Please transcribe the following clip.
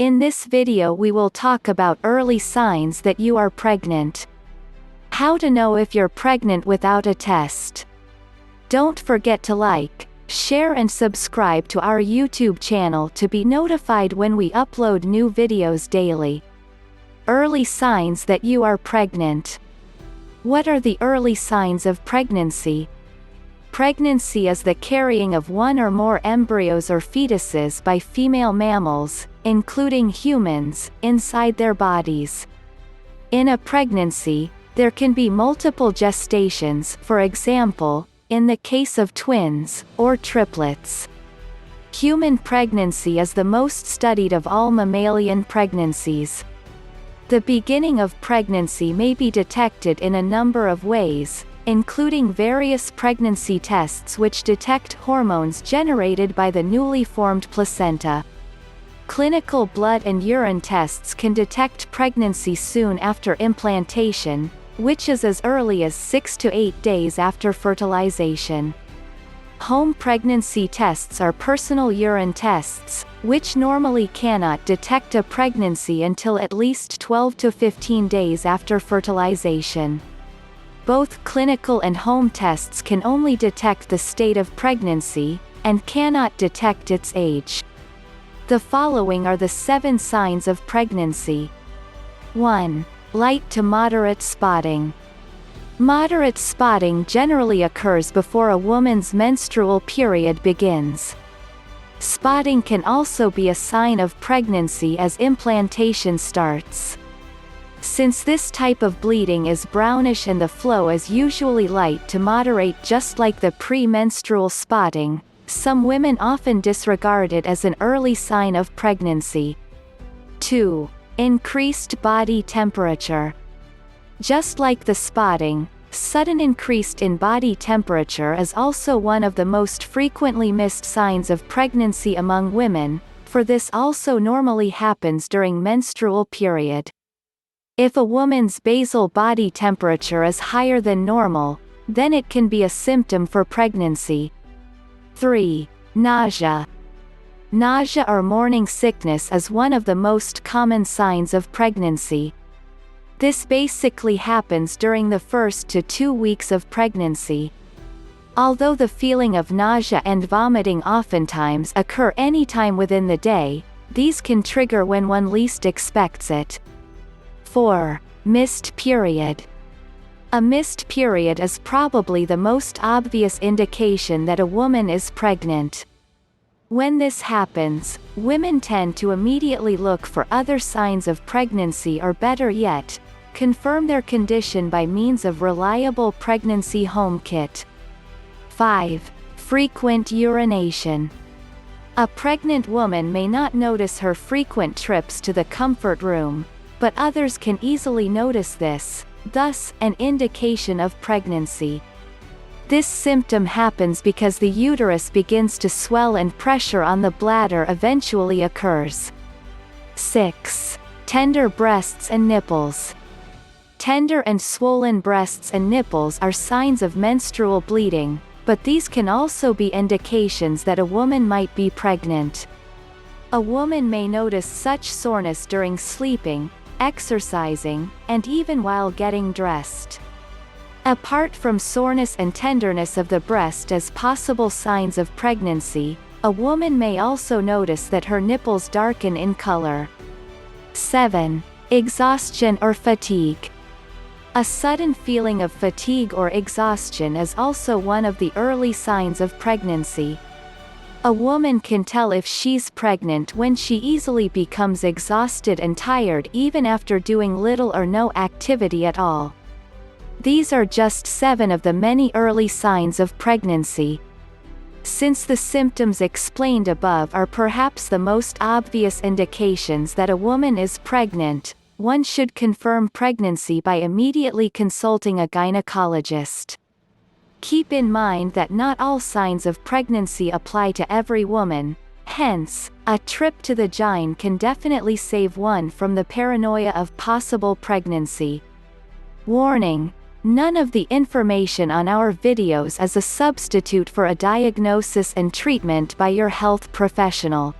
In this video we will talk about early signs that you are pregnant. How to know if you're pregnant without a test. Don't forget to like, share and subscribe to our YouTube channel to be notified when we upload new videos daily. Early signs that you are pregnant. What are the early signs of pregnancy? Pregnancy is the carrying of one or more embryos or fetuses by female mammals, including humans, inside their bodies. In a pregnancy, there can be multiple gestations, for example, in the case of twins, or triplets. Human pregnancy is the most studied of all mammalian pregnancies. The beginning of pregnancy may be detected in a number of ways, including various pregnancy tests which detect hormones generated by the newly formed placenta. Clinical blood and urine tests can detect pregnancy soon after implantation, which is as early as 6 to 8 days after fertilization. Home pregnancy tests are personal urine tests, which normally cannot detect a pregnancy until at least 12 to 15 days after fertilization. Both clinical and home tests can only detect the state of pregnancy, and cannot detect its age. The following are the 7 signs of pregnancy. 1. Light to moderate spotting. Moderate spotting generally occurs before a woman's menstrual period begins. Spotting can also be a sign of pregnancy as implantation starts. Since this type of bleeding is brownish and the flow is usually light to moderate just like the premenstrual spotting, some women often disregard it as an early sign of pregnancy. 2. Increased body temperature. Just like the spotting, sudden increase in body temperature is also one of the most frequently missed signs of pregnancy among women, for this also normally happens during menstrual period. If a woman's basal body temperature is higher than normal, then it can be a symptom for pregnancy. 3. Nausea. Nausea or morning sickness is one of the most common signs of pregnancy. This basically happens during the first to 2 weeks of pregnancy. Although the feeling of nausea and vomiting oftentimes occur anytime within the day, these can trigger when one least expects it. 4. Missed period. A missed period is probably the most obvious indication that a woman is pregnant. When this happens, women tend to immediately look for other signs of pregnancy or better yet, confirm their condition by means of reliable pregnancy home kit. 5. Frequent urination. A pregnant woman may not notice her frequent trips to the comfort room, but others can easily notice this, thus, an indication of pregnancy. This symptom happens because the uterus begins to swell and pressure on the bladder eventually occurs. 6. Tender breasts and nipples. Tender and swollen breasts and nipples are signs of menstrual bleeding, but these can also be indications that a woman might be pregnant. A woman may notice such soreness during sleeping, exercising, and even while getting dressed. Apart from soreness and tenderness of the breast as possible signs of pregnancy, a woman may also notice that her nipples darken in color. 7. Exhaustion or fatigue. A sudden feeling of fatigue or exhaustion is also one of the early signs of pregnancy. A woman can tell if she's pregnant when she easily becomes exhausted and tired even after doing little or no activity at all. These are just 7 of the many early signs of pregnancy. Since the symptoms explained above are perhaps the most obvious indications that a woman is pregnant, one should confirm pregnancy by immediately consulting a gynecologist. Keep in mind that not all signs of pregnancy apply to every woman, hence, a trip to the gyne can definitely save one from the paranoia of possible pregnancy. Warning: none of the information on our videos is a substitute for a diagnosis and treatment by your health professional.